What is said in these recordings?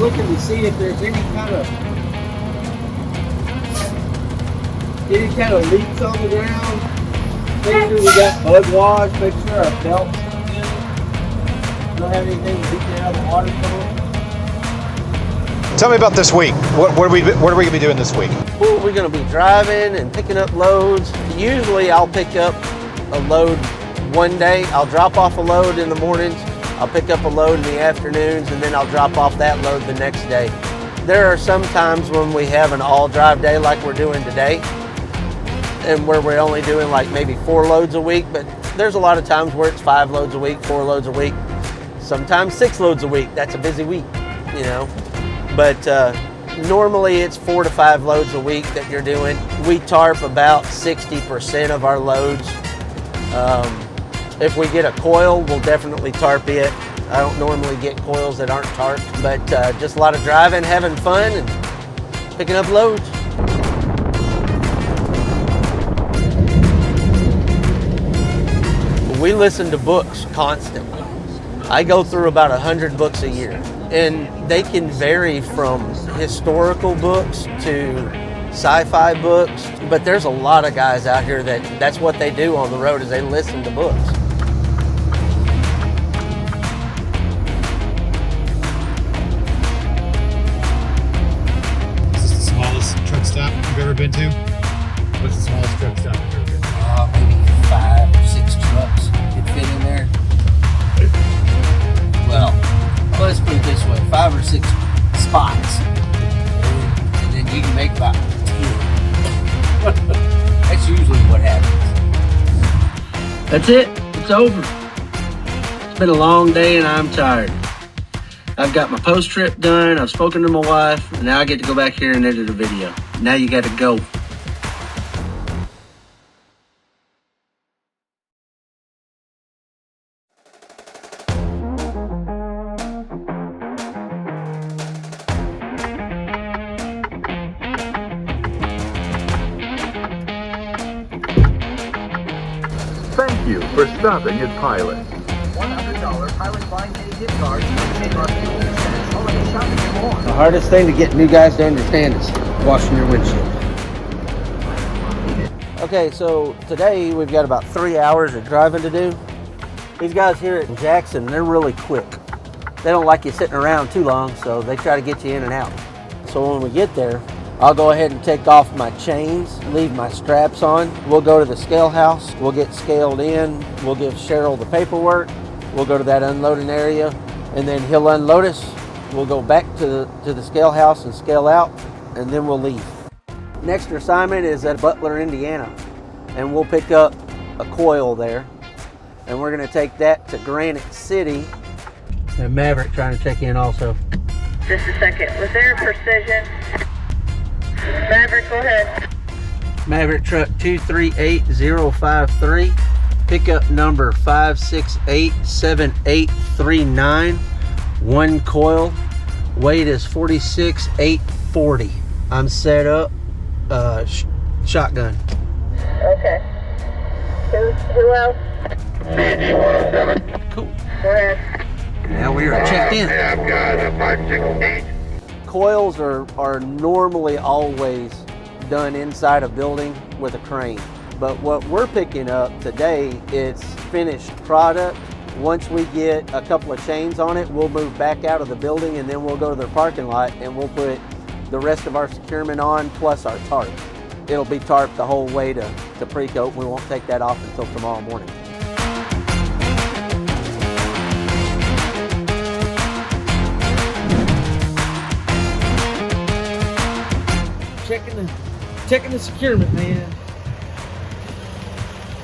looking to see if there's any kind of leaks on the ground. Make sure we got mud wash. Make sure our belts are good. Don't have anything leaking out of the water tunnel. Tell me about this week. What are we going to be doing this week? Ooh, we're going to be driving and picking up loads. Usually I'll pick up a load one day. I'll drop off a load in the mornings. I'll pick up a load in the afternoons, and then I'll drop off that load the next day. There are some times when we have an all drive day like we're doing today, and where we're only doing like maybe 4 loads a week, but there's a lot of times where it's 5 loads a week, 4 loads a week, sometimes 6 loads a week. That's a busy week, you know. But normally it's 4 to 5 loads a week that you're doing. We tarp about 60% of our loads. If we get a coil, we'll definitely tarp it. I don't normally get coils that aren't tarped, but just a lot of driving, having fun, and picking up loads. We listen to books constantly. I go through about 100 books a year, and they can vary from historical books to sci-fi books, but there's a lot of guys out here that's what they do on the road, is they listen to books. Is this the smallest truck stop you've ever been to? What's the smallest truck stop you've ever been to? Maybe 5 or 6 trucks could fit in there. Well, let's put it this way, 5 or 6 spots, and then you can make about 10. That's usually what happens. That's it. It's over. It's been a long day and I'm tired. I've got my post trip done. I've spoken to my wife, and now I get to go back here and edit a video. Now you got to go. Thank you for stopping at Pilot. $100 Pilot Blind Day gift cards from Chamber of Cents holiday shopping and more. The hardest thing to get new guys to understand is washing your windshield. Okay, so today we've got about 3 hours of driving to do. These guys here at Jackson, they're really quick. They don't like you sitting around too long, so they try to get you in and out. So when we get there, I'll go ahead and take off my chains, leave my straps on. We'll go to the scale house. We'll get scaled in. We'll give Cheryl the paperwork. We'll go to that unloading area, and then he'll unload us. We'll go back to the scale house and scale out, and then we'll leave. Next assignment is at Butler, Indiana, and we'll pick up a coil there, and we're going to take that to Granite City. And Maverick trying to check in also. Just a second. Was there a precision? Maverick, go ahead. Maverick truck 238053, pickup number 5687839, 1 coil, weight is 46,840. I'm set up, shotgun. Okay. Who else? Cool. Go ahead. Now we are checked in. Yeah, I've got a 568. Coils are normally always done inside a building with a crane. But what we're picking up today is finished product. Once we get a couple of chains on it, we'll move back out of the building, and then we'll go to their parking lot and we'll put the rest of our securement on plus our tarp. It'll be tarped the whole way to pre-coat. We won't take that off until tomorrow morning. Checking the securement, man.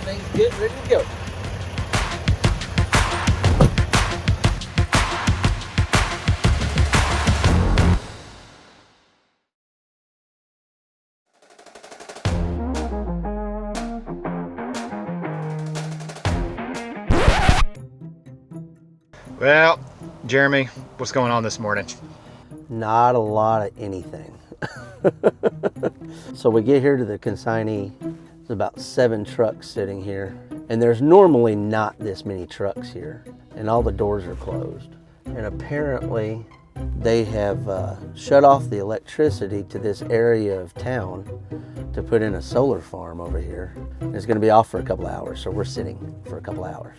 Things good, ready to go. Well, Jeremy, what's going on this morning? Not a lot of anything. So we get here to the consignee. There's about 7 trucks sitting here, and there's normally not this many trucks here, and all the doors are closed. And apparently They have shut off the electricity to this area of town to put in a solar farm over here. It's going to be off for a couple hours, so we're sitting for a couple hours.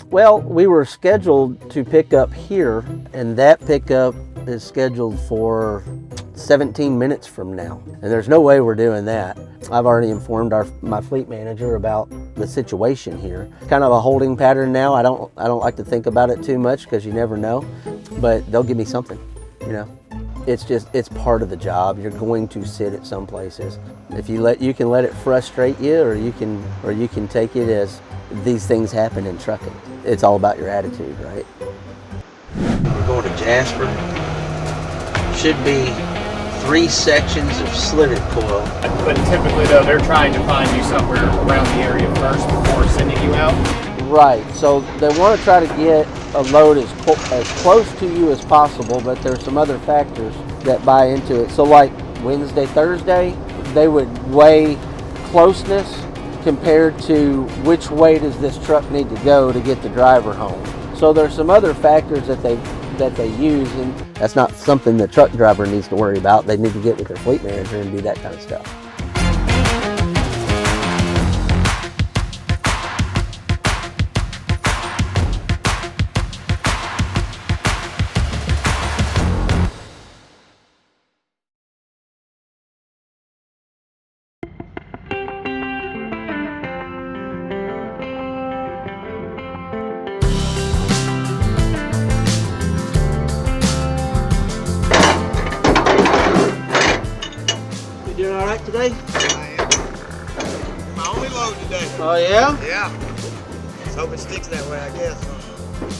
Well, we were scheduled to pick up here, and that pickup is scheduled for 17 minutes from now, and there's no way we're doing that. I've already informed my fleet manager about the situation here. Kind of a holding pattern now. I don't like to think about it too much because you never know, but they'll give me something, you know. It's part of the job. You're going to sit at some places. If you can let it frustrate you, or you can take it as these things happen in trucking. It's all about your attitude, right? We're going to Jasper. Should be 3 sections of slitted coil. But typically, though, they're trying to find you somewhere around the area first before sending you out. Right. So they want to try to get a load as close to you as possible, but there's some other factors that buy into it. So like Wednesday, Thursday, they would weigh closeness compared to which way does this truck need to go to get the driver home. So there's some other factors that they use, and that's not something the truck driver needs to worry about. They need to get with their fleet manager and do that kind of stuff. Doing all right today? I am. My only load today. Oh yeah? Yeah. Let's hope it sticks that way, I guess.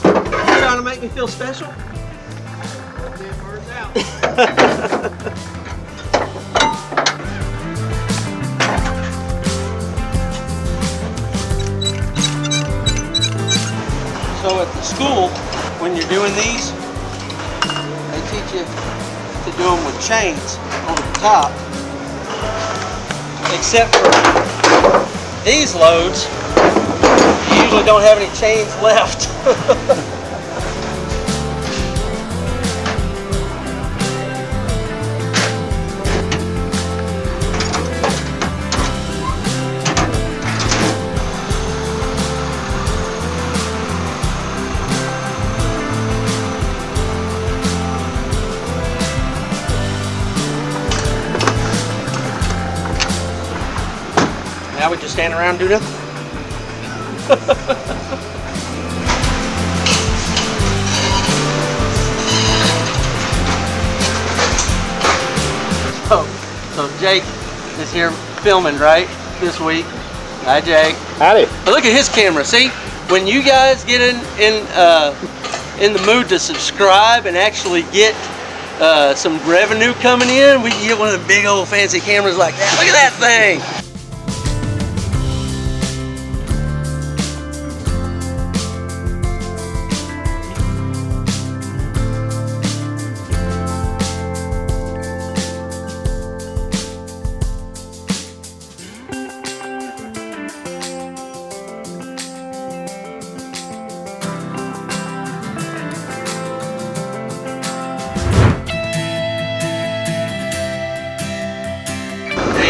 You trying to make me feel special? It burns out. So at the school, when you're doing these, they teach you to do them with chains over the top. Except for these loads, you usually don't have any chains left. Now we just stand around and do nothing. So Jake is here filming, right, this week. Hi, Jake. Howdy. But look at his camera. See, when you guys get in the mood to subscribe and actually get some revenue coming in, we can get one of the big old fancy cameras like that. Look at that thing.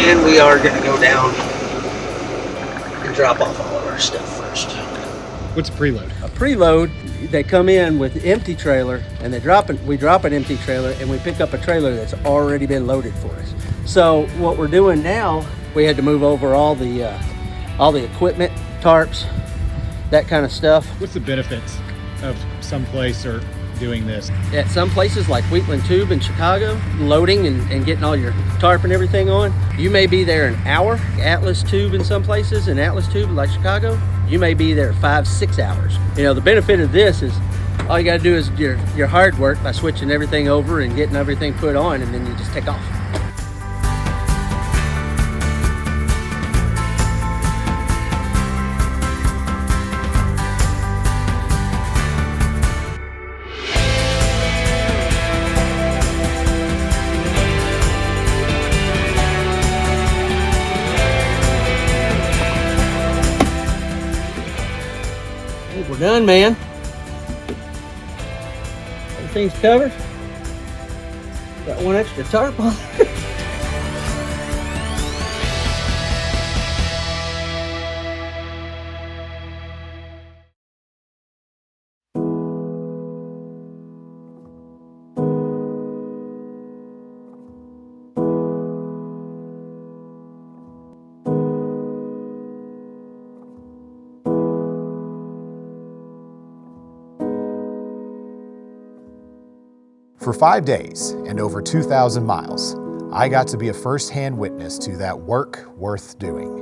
And we are going to go down and drop off all of our stuff first. What's a preload? A preload, they come in with empty trailer, and we drop an empty trailer, and we pick up a trailer that's already been loaded for us. So what we're doing now, we had to move over all the equipment, tarps, that kind of stuff. What's the benefits of someplace or doing this? At some places like Wheatland Tube in Chicago, loading and getting all your tarp and everything on, you may be there an hour. Atlas Tube in some places, and Atlas Tube like Chicago, you may be there 5-6 hours. You know, the benefit of this is all you got to do is your hard work by switching everything over and getting everything put on, and then you just take off. We're done, man. Everything's covered. Got one extra tarp on. For 5 days and over 2,000 miles, I got to be a first-hand witness to that work worth doing.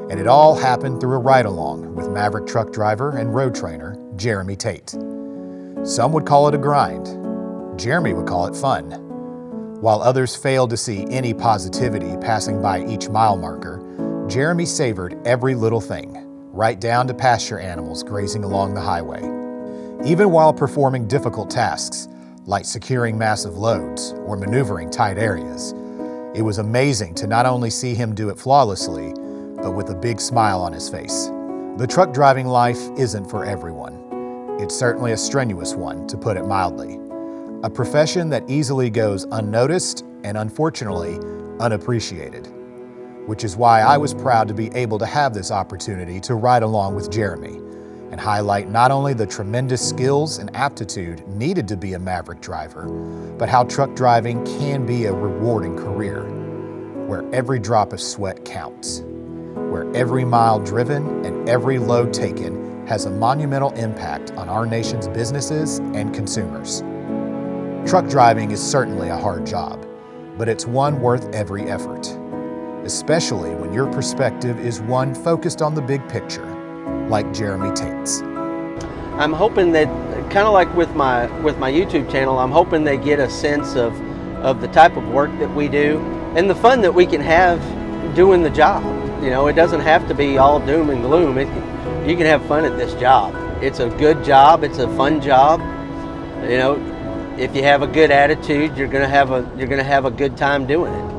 And it all happened through a ride-along with Maverick truck driver and road trainer, Jeremy Tate. Some would call it a grind. Jeremy would call it fun. While others failed to see any positivity passing by each mile marker, Jeremy savored every little thing, right down to pasture animals grazing along the highway. Even while performing difficult tasks, like securing massive loads or maneuvering tight areas, it was amazing to not only see him do it flawlessly, but with a big smile on his face. The truck driving life isn't for everyone. It's certainly a strenuous one, to put it mildly. A profession that easily goes unnoticed and unfortunately unappreciated, which is why I was proud to be able to have this opportunity to ride along with Jeremy and highlight not only the tremendous skills and aptitude needed to be a Maverick driver, but how truck driving can be a rewarding career, where every drop of sweat counts, where every mile driven and every load taken has a monumental impact on our nation's businesses and consumers. Truck driving is certainly a hard job, but it's one worth every effort, especially when your perspective is one focused on the big picture, like Jeremy Tate's. I'm hoping that, kind of like with my YouTube channel, I'm hoping they get a sense of the type of work that we do and the fun that we can have doing the job. You know, it doesn't have to be all doom and gloom. You can have fun at this job. It's a good job. It's a fun job. You know, if you have a good attitude, you're gonna have a good time doing it.